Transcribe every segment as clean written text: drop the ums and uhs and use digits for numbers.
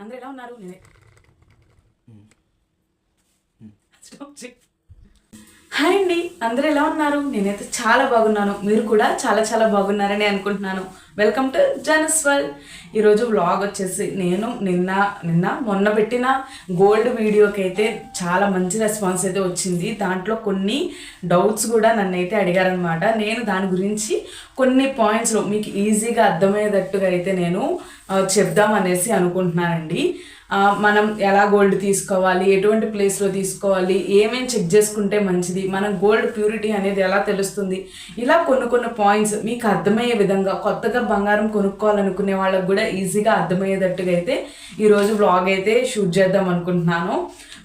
అందరూ ఎలా ఉన్నారు? హాయ్ అండి, అందరూ ఎలా ఉన్నారు? నేనైతే చాలా బాగున్నాను. మీరు కూడా చాలా చాలా బాగున్నారని అనుకుంటున్నాను. వెల్కమ్ టు జనస్ వరల్డ్. ఈరోజు వ్లాగ్ వచ్చేసి నేను మొన్న పెట్టిన గోల్డ్ వీడియోకి అయితే చాలా మంచి రెస్పాన్స్ అయితే వచ్చింది. దాంట్లో కొన్ని డౌట్స్ కూడా నన్ను అయితే అడిగారనమాట. నేను దాని గురించి కొన్ని పాయింట్స్లో మీకు ఈజీగా అర్థమయ్యేటట్టుగా అయితే నేను చెప్దామనేసి అనుకుంటున్నానండి. మనం ఎలా గోల్డ్ తీసుకోవాలి, ఎటువంటి ప్లేస్లో తీసుకోవాలి, ఏమేమి చెక్ చేసుకుంటే మంచిది, మనం గోల్డ్ ప్యూరిటీ అనేది ఎలా తెలుస్తుంది, ఇలా కొన్ని పాయింట్స్ మీకు అర్థమయ్యే విధంగా కొత్తగా బంగారం కొనుక్కోవాలనుకునే వాళ్ళకు కూడా ఈజీగా అర్థమయ్యేటట్టుగా అయితే ఈరోజు వ్లాగ్ అయితే షూట్ చేద్దాం అనుకుంటున్నాను.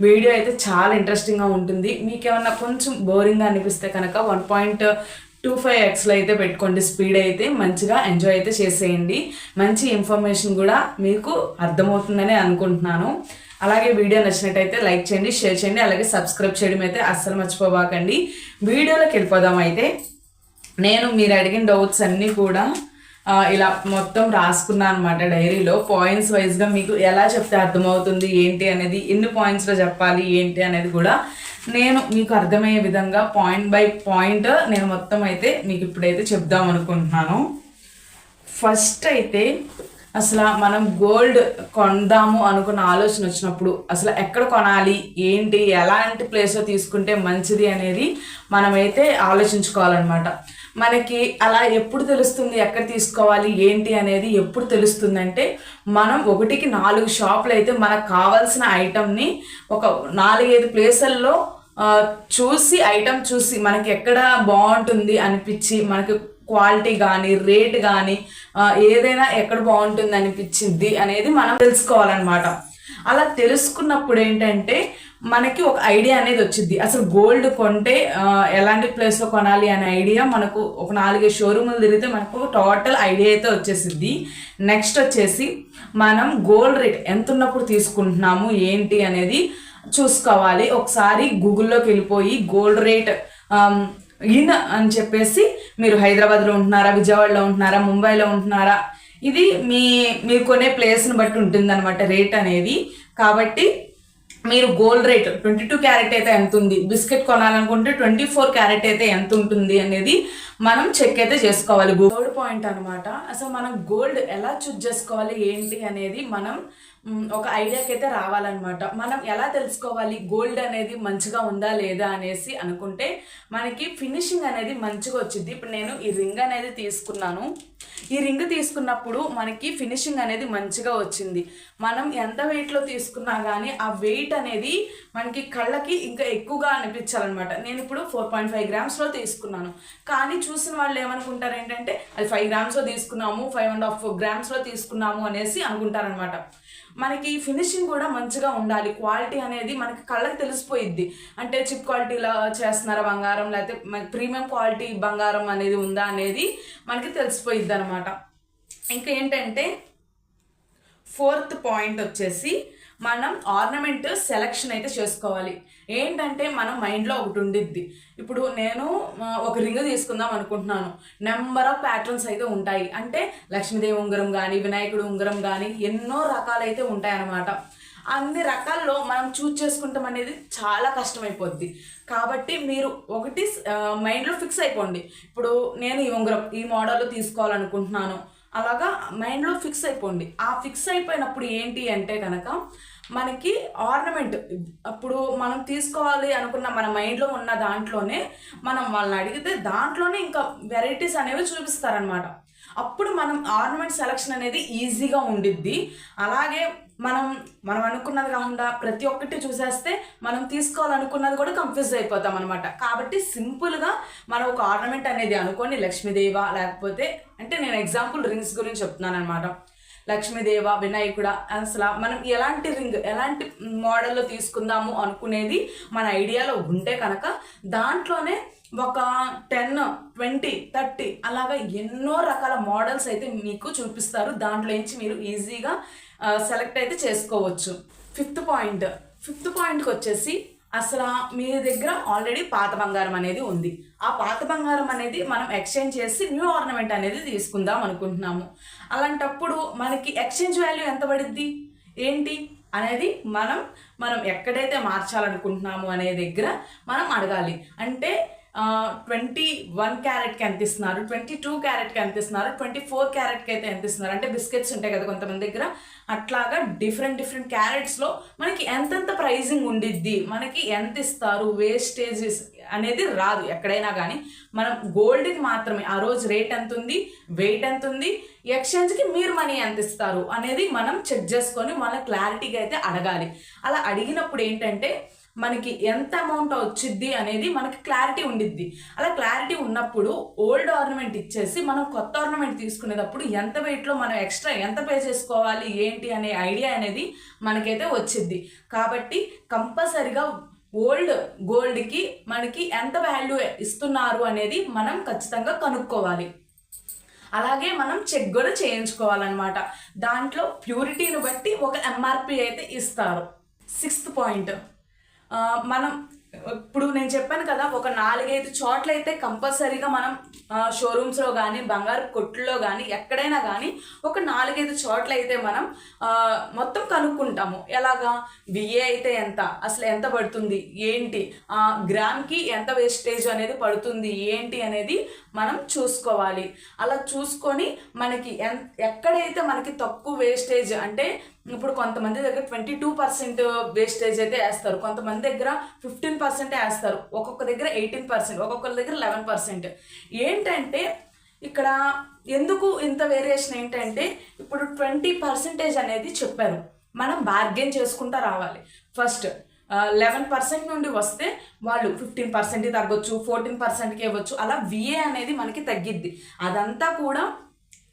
వీడియో అయితే చాలా ఇంట్రెస్టింగ్గా ఉంటుంది. మీకు ఏమన్నా కొంచెం బోరింగ్గా అనిపిస్తే కనుక 1.25x అయితే పెట్టుకోండి. స్పీడ్ అయితే మంచిగా ఎంజాయ్ అయితే చేసేయండి. మంచి ఇన్ఫర్మేషన్ కూడా మీకు అర్థమవుతుందని అనుకుంటున్నాను. అలాగే వీడియో నచ్చినట్టయితే లైక్ చేయండి, షేర్ చేయండి, అలాగే సబ్స్క్రైబ్ చేయడం అయితే అస్సలు మర్చిపోబాకండి. వీడియోలోకి వెళ్ళిపోదాం. అయితే నేను మీరు అడిగిన డౌట్స్ అన్నీ కూడా ఇలా మొత్తం రాసుకున్నాను అనమాట డైరీలో. పాయింట్స్ వైజ్గా మీకు ఎలా చెప్తే అర్థమవుతుంది ఏంటి అనేది, ఎన్ని పాయింట్స్లో చెప్పాలి ఏంటి అనేది కూడా నేను మీకు అర్థమయ్యే విధంగా పాయింట్ బై పాయింట్ నేను మొత్తం అయితే మీకు ఇప్పుడైతే చెప్దాం అనుకుంటున్నాను. ఫస్ట్ అయితే అసలు మనం గోల్డ్ కొందాము అనుకున్న ఆలోచన వచ్చినప్పుడు అసలు ఎక్కడ కొనాలి ఏంటి, ఎలాంటి ప్లేస్లో తీసుకుంటే మంచిది అనేది మనమైతే ఆలోచించుకోవాలన్నమాట. మనకి అలా ఎప్పుడు తెలుస్తుంది ఎక్కడ తీసుకోవాలి ఏంటి అనేది ఎప్పుడు తెలుస్తుంది అంటే, మనం 1-4 షాపులు అయితే మనకు కావాల్సిన ఐటమ్ని ఒక 4-5 ప్లేసుల్లో చూసి ఐటమ్ చూసి మనకి ఎక్కడ బాగుంటుంది అనిపించి, మనకి క్వాలిటీ కానీ రేట్ కానీ ఏదైనా ఎక్కడ బాగుంటుంది అనిపించింది అనేది మనం తెలుసుకోవాలన్నమాట. అలా తెలుసుకున్నప్పుడు ఏంటంటే మనకి ఒక ఐడియా అనేది వచ్చింది. అసలు గోల్డ్ కొంటే ఎలాంటి ప్లేస్లో కొనాలి అనే ఐడియా మనకు ఒక 4 షోరూములు తిరిగితే మనకు టోటల్ ఐడియా అయితే వచ్చేసింది. నెక్స్ట్ వచ్చేసి మనం గోల్డ్ రేట్ ఎంత ఉన్నప్పుడు తీసుకుంటున్నాము ఏంటి అనేది చూసుకోవాలి. ఒకసారి గూగుల్లోకి వెళ్ళిపోయి గోల్డ్ రేట్ ఇన్ అని చెప్పేసి, మీరు హైదరాబాద్లో ఉంటున్నారా, విజయవాడలో ఉంటున్నారా, ముంబైలో ఉంటున్నారా, ఇది మీరు కొనే ప్లేస్ని బట్టి ఉంటుంది అనమాట రేట్ అనేది. కాబట్టి మీరు గోల్డ్ రేట్ 22 క్యారెట్ అయితే ఎంత ఉంది, బిస్కెట్ కొనాలనుకుంటే 24 క్యారెట్ అయితే ఎంత ఉంటుంది అనేది మనం చెక్ అయితే చేసుకోవాలి. గోల్డ్ పాయింట్ అనమాట. అసలు మనం గోల్డ్ ఎలా చూస్ చేసుకోవాలి ఏంటి అనేది మనం ఒక ఐడియాకి అయితే రావాలన్నమాట. మనం ఎలా తెలుసుకోవాలి గోల్డ్ అనేది మంచిగా ఉందా లేదా అనేసి అనుకుంటే, మనకి ఫినిషింగ్ అనేది మంచిగా వచ్చింది. ఇప్పుడు నేను ఈ రింగ్ అనేది తీసుకున్నాను. ఈ రింగ్ తీసుకున్నప్పుడు మనకి ఫినిషింగ్ అనేది మంచిగా వచ్చింది. మనం ఎంత వెయిట్లో తీసుకున్నా కానీ ఆ వెయిట్ అనేది మనకి కళ్ళకి ఇంకా ఎక్కువగా అనిపించాలన్నమాట. నేను ఇప్పుడు 4.5 గ్రామ్స్లో తీసుకున్నాను. కానీ చూసిన వాళ్ళు ఏమనుకుంటారు ఏంటంటే, అది 5 గ్రామ్స్లో తీసుకున్నాము, 5.5 గ్రామ్స్లో తీసుకున్నాము అనేసి అనుకుంటారనమాట. మనకి ఫినిషింగ్ కూడా మంచిగా ఉండాలి. క్వాలిటీ అనేది మనకి కళ్ళకి తెలిసిపోయిద్ది. అంటే చిప్ క్వాలిటీలో చేస్తున్నారా బంగారం, లేకపోతే ప్రీమియం క్వాలిటీ బంగారం అనేది ఉందా అనేది మనకి తెలిసిపోయిద్ది అనమాట. ఇంకా ఏంటంటే 4th పాయింట్ వచ్చేసి మనం ఆర్నమెంట్ సెలెక్షన్ అయితే చేసుకోవాలి. ఏంటంటే మనం మైండ్లో ఒకటి ఉండిద్ది. ఇప్పుడు నేను ఒక రింగ్ తీసుకుందాం అనుకుంటున్నాను. నెంబర్ ఆఫ్ ప్యాటర్న్స్ అయితే ఉంటాయి. అంటే లక్ష్మీదేవి ఉంగరం కానీ, వినాయకుడు ఉంగరం కానీ ఎన్నో రకాలైతే ఉంటాయన్నమాట. అన్ని రకాల్లో మనం చూజ్ చేసుకుంటాం అనేది చాలా కష్టమైపోద్ది. కాబట్టి మీరు ఒకటి మైండ్లో ఫిక్స్ అయిపోండి. ఇప్పుడు నేను ఈ ఉంగరం ఈ మోడల్లో తీసుకోవాలనుకుంటున్నాను, అలాగా మైండ్లో ఫిక్స్ అయిపోండి. ఆ ఫిక్స్ అయిపోయినప్పుడు ఏంటి అంటే కనుక మనకి ఆర్నమెంట్ అప్పుడు మనం తీసుకోవాలి అనుకున్న మన మైండ్లో ఉన్న దాంట్లోనే మనం వాళ్ళని అడిగితే దాంట్లోనే ఇంకా వెరైటీస్ అనేవి చూపిస్తారనమాట. అప్పుడు మనం ఆర్నమెంట్ సెలెక్షన్ అనేది ఈజీగా ఉండిద్ది. అలాగే మనం అనుకున్నది కాకుండా ప్రతి ఒక్కటి చూసేస్తే మనం తీసుకోవాలనుకున్నది కూడా కన్ఫ్యూజ్ అయిపోతాం అనమాట. కాబట్టి సింపుల్గా మనం ఒక ఆర్నమెంట్ అనేది అనుకోని, లక్ష్మీదేవ లేకపోతే, అంటే నేను ఎగ్జాంపుల్ రింగ్స్ గురించి చెప్తున్నాను అనమాట. లక్ష్మీదేవ, వినాయకుడా, అసలు మనం ఎలాంటి రింగ్ ఎలాంటి మోడల్లో తీసుకుందాము అనుకునేది మన ఐడియాలో ఉంటే కనుక దాంట్లోనే ఒక 10, 20, 30 అలాగా ఎన్నో రకాల మోడల్స్ అయితే మీకు చూపిస్తారు. దాంట్లో నుంచి మీరు ఈజీగా సెలెక్ట్ అయితే చేసుకోవచ్చు. 5th పాయింట్కి వచ్చేసి అసలు మీ దగ్గర ఆల్రెడీ పాత బంగారం అనేది ఉంది. ఆ పాత బంగారం అనేది మనం ఎక్స్చేంజ్ చేసి న్యూ ఆర్నమెంట్ అనేది తీసుకుందాం అనుకుంటున్నాము. అలాంటప్పుడు మనకి ఎక్స్చేంజ్ వాల్యూ ఎంత పడుద్ది? ఏంటి అనేది మనం ఎక్కడైతే మార్చాలనుకుంటున్నాము అనే దగ్గర మనం అడగాలి. అంటే 21 క్యారెట్కి ఎంత ఇస్తున్నారు, 22 క్యారెట్కి ఎంత ఇస్తున్నారు, 24 క్యారెట్కి అయితే ఎంత ఇస్తున్నారు. అంటే బిస్కెట్స్ ఉంటాయి కదా కొంతమంది దగ్గర, అట్లాగా డిఫరెంట్ క్యారెట్స్లో మనకి ఎంతెంత ప్రైజింగ్ ఉండిద్ది, మనకి ఎంత ఇస్తారు, వేస్టేజెస్ అనేది రాదు ఎక్కడైనా కానీ. మనం గోల్డ్కి మాత్రమే ఆ రోజు రేట్ ఎంత ఉంది, వెయిట్ ఎంత ఉంది, ఎక్స్చేంజ్కి మీరు మనీ ఎంత ఇస్తారు అనేది మనం చెక్ చేసుకొని మన క్లారిటీగా అయితే అడగాలి. అలా అడిగినప్పుడు ఏంటంటే మనకి ఎంత అమౌంట్ వచ్చిద్ది అనేది మనకి క్లారిటీ ఉండిద్ది. అలా క్లారిటీ ఉన్నప్పుడు ఓల్డ్ ఆర్నమెంట్ ఇచ్చేసి మనం కొత్త ఆర్నమెంట్ తీసుకునేటప్పుడు ఎంత వెయిట్లో మనం ఎక్స్ట్రా ఎంత పే చేసుకోవాలి ఏంటి అనే ఐడియా అనేది మనకైతే వచ్చిద్ది. కాబట్టి కంపల్సరిగా ఓల్డ్ గోల్డ్కి మనకి ఎంత వాల్యూ ఇస్తున్నారు అనేది మనం ఖచ్చితంగా కనుక్కోవాలి. అలాగే మనం చెక్ కూడా చేయించుకోవాలన్నమాట. దాంట్లో ప్యూరిటీని బట్టి ఒక ఎంఆర్పి అయితే ఇస్తారు. 6th పాయింట్, మనం ఇప్పుడు నేను చెప్పాను కదా, ఒక 4-5 చోట్ల అయితే కంపల్సరీగా మనం షోరూమ్స్లో కానీ బంగారు కొట్టుల్లో కానీ ఎక్కడైనా కానీ ఒక 4-5 చోట్ల అయితే మనం మొత్తం కనుక్కుంటాము. ఎలాగా, విఏ అయితే ఎంత, అసలు ఎంత పడుతుంది ఏంటి, గ్రామ్కి ఎంత వేస్టేజ్ అనేది పడుతుంది ఏంటి అనేది మనం చూసుకోవాలి. అలా చూసుకొని మనకి ఎక్కడైతే మనకి తక్కువ వేస్టేజ్, అంటే ఇప్పుడు కొంతమంది దగ్గర 22% వేస్టేజ్ అయితే వేస్తారు, కొంతమంది దగ్గర 15% వేస్తారు, ఒక్కొక్క దగ్గర 18%, ఒక్కొక్కరి దగ్గర 11%. ఏంటంటే ఇక్కడ ఎందుకు ఇంత వేరియేషన్ ఏంటంటే ఇప్పుడు 20% అనేది చెప్పారు, మనం బార్గెన్ చేసుకుంటూ రావాలి. ఫస్ట్ 11% నుండి వస్తే వాళ్ళు 15% తగ్గొచ్చు, 14%కి ఇవ్వచ్చు. అలా విఏ అనేది మనకి తగ్గిద్ది. అదంతా కూడా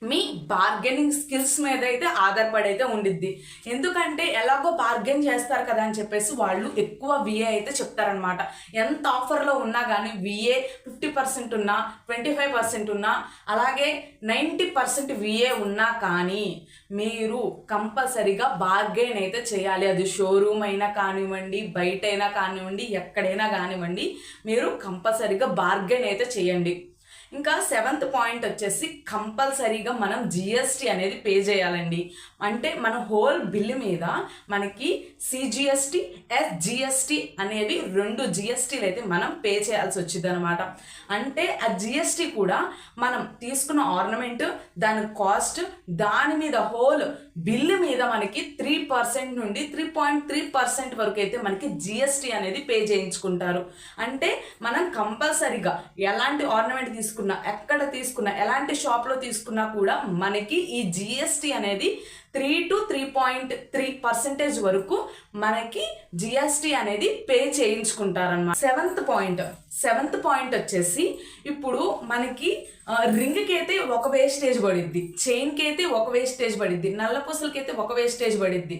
మీ బార్గెనింగ్ స్కిల్స్ మీద అయితే ఆధారపడి అయితే ఉండిద్ది. ఎందుకంటే ఎలాగో బార్గెన్ చేస్తారు కదా అని చెప్పేసి వాళ్ళు ఎక్కువ విఏ అయితే చెప్తారనమాట. ఎంత ఆఫర్లో ఉన్నా కానీ విఏ 50% ఉన్నా, 25% ఉన్నా, అలాగే 90% విఏ ఉన్నా కానీ మీరు కంపల్సరీగా బార్గెన్ అయితే చేయాలి. అది షోరూమ్ అయినా కానివ్వండి, బయట అయినా కానివ్వండి, ఎక్కడైనా కానివ్వండి, మీరు కంపల్సరీగా బార్గెన్ అయితే చేయండి. ఇంకా 7th పాయింట్ వచ్చేసి కంపల్సరీగా మనం జిఎస్టీ అనేది పే చేయాలండి. అంటే మన హోల్ బిల్లు మీద మనకి సిజిఎస్టీ, ఎస్జిఎస్టీ అనేవి 2 జిఎస్టీలు అయితే మనం పే చేయాల్సి వచ్చింది అనమాట. అంటే ఆ జిఎస్టీ కూడా మనం తీసుకున్న ఆర్నమెంట్, దాని కాస్ట్, దాని మీద హోల్ బిల్లు మీద మనకి 3% నుండి 3.3% వరకు అయితే మనకి జిఎస్టీ అనేది పే చేయించుకుంటారు. అంటే మనం కంపల్సరీగా ఎలాంటి ఆర్నమెంట్ తీసుకున్నా, ఎక్కడ తీసుకున్నా, ఎలాంటి షాప్లో తీసుకున్నా కూడా మనకి ఈ జిఎస్టీ అనేది 3 to 3.3% వరకు మనకి జిఎస్టీ అనేది పే చేయించుకుంటారన్నమాట. 7th పాయింట్ వచ్చేసి ఇప్పుడు మనకి రింగ్కి అయితే ఒక వేస్టేజ్ పడిద్ది, చైన్కి అయితే ఒక వేస్టేజ్ పడిద్ది, నల్ల పూసలకి అయితే ఒక వేస్టేజ్ పడిద్ది.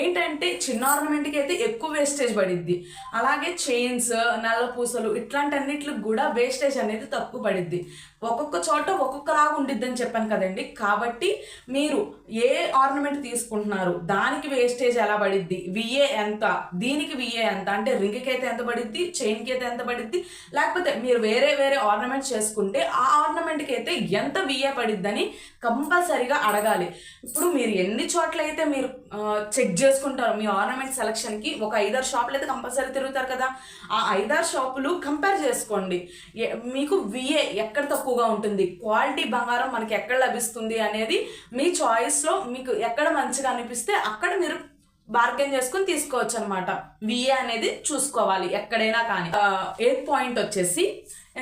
ఏంటంటే చిన్న ఆర్నమెంట్కి అయితే ఎక్కువ వేస్టేజ్ పడిద్ది. అలాగే చైన్స్, నల్ల పూసలు ఇట్లాంటి అన్నిటికి కూడా వేస్టేజ్ అనేది తక్కువ పడిద్ది. ఒక్కొక్క చోట ఒక్కొక్కలాగా ఉండిద్ది అని చెప్పాను కదండి. కాబట్టి మీరు ఏ ఆర్నమెంట్ తీసుకుంటున్నారు, దానికి వేస్టేజ్ ఎలా పడిద్ది, విఏ ఎంత, దీనికి విఏ ఎంత, అంటే రింగ్కి అయితే ఎంత పడిద్ది, చైన్కి అయితే ఎంత పడిద్ది, లేకపోతే మీరు వేరే ఆర్నమెంట్ చేసుకుంటే ఆ ఆర్నమెంట్కి అయితే ఎంత విఏ పడిద్దని కంపల్సరీగా అడగాలి. ఇప్పుడు మీరు ఎన్ని చోట్ల అయితే మీరు చెక్ చేసుకుంటారు మీ ఆర్నమెంట్ సెలక్షన్కి, ఒక 5-6 షాపులు అయితే కంపల్సరీ తిరుగుతారు కదా, ఆ 5-6 షాపులు కంపేర్ చేసుకోండి. మీకు విఏ ఎక్కడ తక్కువగా ఉంటుంది, క్వాలిటీ బంగారం మనకి ఎక్కడ లభిస్తుంది అనేది మీ చాయిస్లో మీకు ఎక్కడ మంచిగా అనిపిస్తే అక్కడ మీరు బార్గెన్ చేసుకుని తీసుకోవచ్చు అనమాట. విఏ అనేది చూసుకోవాలి ఎక్కడైనా కానీ. 8th పాయింట్ వచ్చేసి,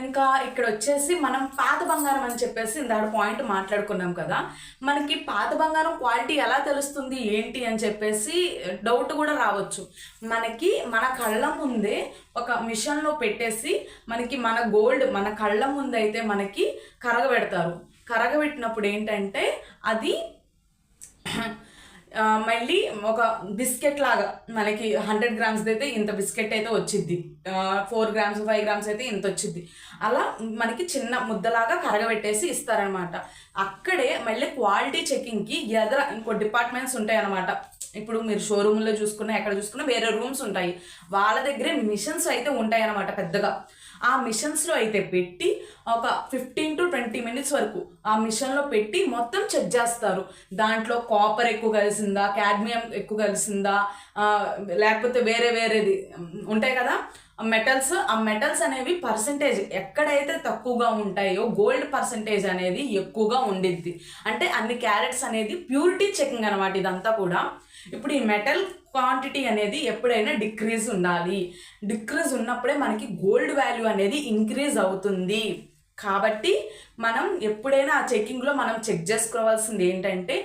ఇంకా ఇక్కడ వచ్చేసి మనం పాత బంగారం అని చెప్పేసి ఇందాక పాయింట్ మాట్లాడుకున్నాం కదా, మనకి పాత బంగారం క్వాలిటీ ఎలా తెలుస్తుంది ఏంటి అని చెప్పేసి డౌట్ కూడా రావచ్చు. మనకి మన కళ్ళ ముందే ఒక మిషన్లో పెట్టేసి మనకి మన గోల్డ్ మన కళ్ళ ముందు అయితే మనకి కరగబెడతారు. కరగబెట్టినప్పుడు ఏంటంటే అది మళ్ళీ ఒక బిస్కెట్ లాగా మనకి 100 grams అయితే ఇంత బిస్కెట్ అయితే వచ్చిద్ది, 4 grams 5 grams అయితే ఇంత వచ్చిద్ది. అలా మనకి చిన్న ముద్దలాగా కరగబెట్టేసి ఇస్తారనమాట. అక్కడే మళ్ళీ క్వాలిటీ చెకింగ్కి ఎదుర ఇంకో డిపార్ట్మెంట్స్ ఉంటాయి అనమాట. ఇప్పుడు మీరు షోరూమ్లో చూసుకున్నా ఎక్కడ చూసుకున్నా వేరే రూమ్స్ ఉంటాయి, వాళ్ళ దగ్గరే మిషన్స్ అయితే ఉంటాయి అన్నమాట పెద్దగా. ఆ మిషన్స్లో అయితే పెట్టి ఒక 15 to 20 minutes వరకు ఆ మిషన్లో పెట్టి మొత్తం చెక్ చేస్తారు. దాంట్లో కాపర్ ఎక్కువ కలిసిందా, కాడ్మియం ఎక్కువ కలిసిందా, లేకపోతే వేరేది ఉంటాయి కదా మెటల్స్. ఆ మెటల్స్ అనేవి పర్సంటేజ్ ఎక్కడైతే తక్కువగా ఉంటాయో గోల్డ్ పర్సంటేజ్ అనేది ఎక్కువగా ఉండిద్ది. అంటే అన్ని క్యారెట్స్ అనేది ప్యూరిటీ చెకింగ్ అనమాట ఇదంతా కూడా. ఇప్పుడు ఈ మెటల్ క్వాంటిటీ అనేది ఎప్పుడైనా డిక్రీజ్ ఉండాలి. డిక్రీజ్ ఉన్నప్పుడే మనకి గోల్డ్ వాల్యూ అనేది ఇంక్రీజ్ అవుతుంది. కాబట్టి మనం ఎప్పుడైనా ఆ చెకింగ్లో మనం చెక్ చేసుకోవాల్సింది ఏంటంటే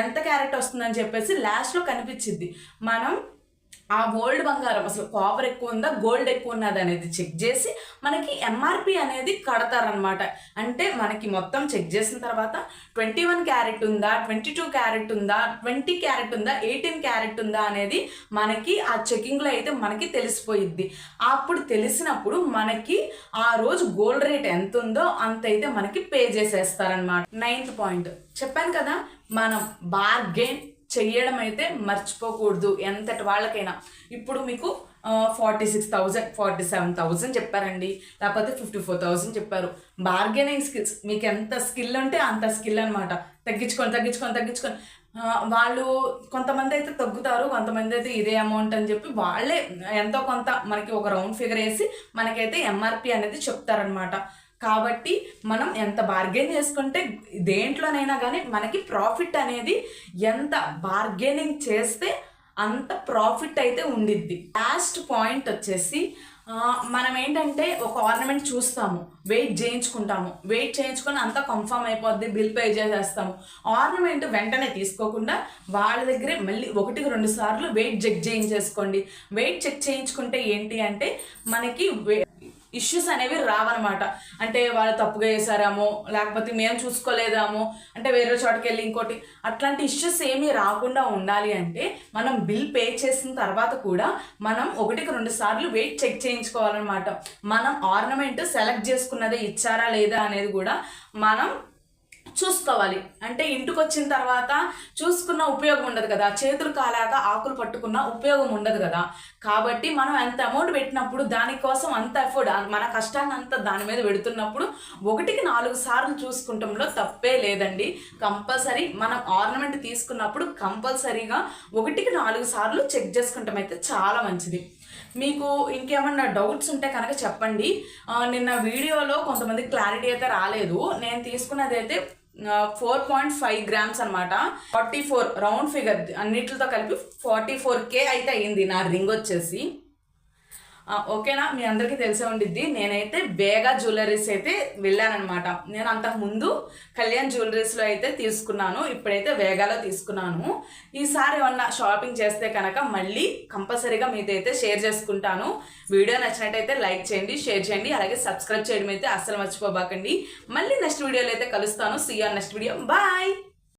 ఎంత క్యారెట్ వస్తుందని చెప్పేసి లాస్ట్లో కనిపించింది. మనం ఆ గోల్డ్ బంగారం అసలు కాపర్ ఎక్కువ ఉందా గోల్డ్ ఎక్కువ ఉన్నది అనేది చెక్ చేసి మనకి ఎంఆర్పి అనేది కడతారనమాట. అంటే మనకి మొత్తం చెక్ చేసిన తర్వాత 21 క్యారెట్ ఉందా, 22 క్యారెట్ ఉందా, 20 క్యారెట్ ఉందా, 18 క్యారెట్ ఉందా అనేది మనకి ఆ చెకింగ్లో అయితే మనకి తెలిసిపోయిద్ది. అప్పుడు తెలిసినప్పుడు మనకి ఆ రోజు గోల్డ్ రేట్ ఎంత ఉందో అంత అయితే మనకి పే చేసేస్తారనమాట. 9th పాయింట్ చెప్పాను కదా, మనం బార్గెన్ చెయ్యడం అయితే మర్చిపోకూడదు ఎంతటి వాళ్ళకైనా. ఇప్పుడు మీకు 46,000 47,000 చెప్పారండి, లేకపోతే 54,000 చెప్పారు. బార్గెనింగ్ స్కిల్స్ మీకు ఎంత స్కిల్ ఉంటే అంత స్కిల్ అనమాట. తగ్గించుకొని వాళ్ళు కొంతమంది అయితే తగ్గుతారు, కొంతమంది అయితే ఇదే అమౌంట్ అని చెప్పి వాళ్ళే ఎంతో కొంత మనకి ఒక రౌండ్ ఫిగర్ వేసి మనకైతే ఎంఆర్పి అనేది చెప్తారనమాట. కాబట్టి మనం ఎంత బార్గెన్ చేసుకుంటే దేంట్లోనైనా కానీ మనకి ప్రాఫిట్ అనేది ఎంత బార్గెనింగ్ చేస్తే అంత ప్రాఫిట్ అయితే ఉండిద్ది. లాస్ట్ పాయింట్ వచ్చేసి మనం ఏంటంటే ఒక ఆర్నమెంట్ చూస్తాము, వెయిట్ చేయించుకొని అంతా కన్ఫర్మ్ అయిపోద్ది, బిల్ పే చేసేస్తాము. ఆర్నమెంట్ వెంటనే తీసుకోకుండా వాళ్ళ దగ్గరే మళ్ళీ 1-2 సార్లు వెయిట్ చెక్ చేయించేసుకోండి. వెయిట్ చెక్ చేయించుకుంటే ఏంటి అంటే మనకి ఇష్యూస్ అనేవి రావన్నమాట. అంటే వాళ్ళు తప్పుగా వేసారేమో, లేకపోతే మేము చూసుకోలేదామో, అంటే వేరే చోటకి వెళ్ళి ఇంకోటి అట్లాంటి ఇష్యూస్ ఏమీ రాకుండా ఉండాలి అంటే మనం బిల్ పే చేసిన తర్వాత కూడా మనం 1-2 సార్లు వెయిట్ చెక్ చేయించుకోవాలన్నమాట. మనం ఆర్నమెంట్ సెలెక్ట్ చేసుకున్నదే ఇచ్చారా లేదా అనేది కూడా మనం చూసుకోవాలి. అంటే ఇంటికి వచ్చిన తర్వాత చూసుకున్న ఉపయోగం ఉండదు కదా, చేతులు కాలాక ఆకులు పట్టుకున్న ఉపయోగం ఉండదు కదా. కాబట్టి మనం ఎంత అమౌంట్ పెట్టినప్పుడు దానికోసం అంత ఎఫర్ట్, మన కష్టాన్ని అంతా దాని మీద పెడుతున్నప్పుడు 1-4 సార్లు చూసుకుంటంలో తప్పే లేదండి. కంపల్సరీ మనం ఆర్నమెంట్ తీసుకున్నప్పుడు కంపల్సరీగా 1-4 సార్లు చెక్ చేసుకుంటాం అయితే చాలా మంచిది. మీకు ఇంకేమన్నా డౌట్స్ ఉంటే కనుక చెప్పండి. నిన్న వీడియోలో కొంతమంది క్లారిటీ అయితే రాలేదు. నేను తీసుకున్నది అయితే 4.5 grams అనమాట. 44 రౌండ్ ఫిగర్ అన్నిటితో కలిపి 44K అయితే అయ్యింది నా రింగ్ వచ్చేసి. ఓకేనా, మీ అందరికీ తెలిసే ఉండిద్ది. నేనైతే బేగా జ్యువెలరీస్ అయితే వెళ్ళానమాట. నేను అంతకుముందు కళ్యాణ్ జ్యువెలరీస్లో అయితే తీసుకున్నాను, ఇప్పుడైతే వేగాలో తీసుకున్నాను. ఈసారి ఏమన్నా షాపింగ్ చేస్తే కనుక మళ్ళీ కంపల్సరీగా మీతో అయితే షేర్ చేసుకుంటాను. వీడియో నచ్చినట్టయితే లైక్ చేయండి, షేర్ చేయండి, అలాగే సబ్స్క్రైబ్ చేయడం అయితే అస్సలు మర్చిపోబాకండి. మళ్ళీ నెక్స్ట్ వీడియోలో అయితే కలుస్తాను. See you on next video. Bye.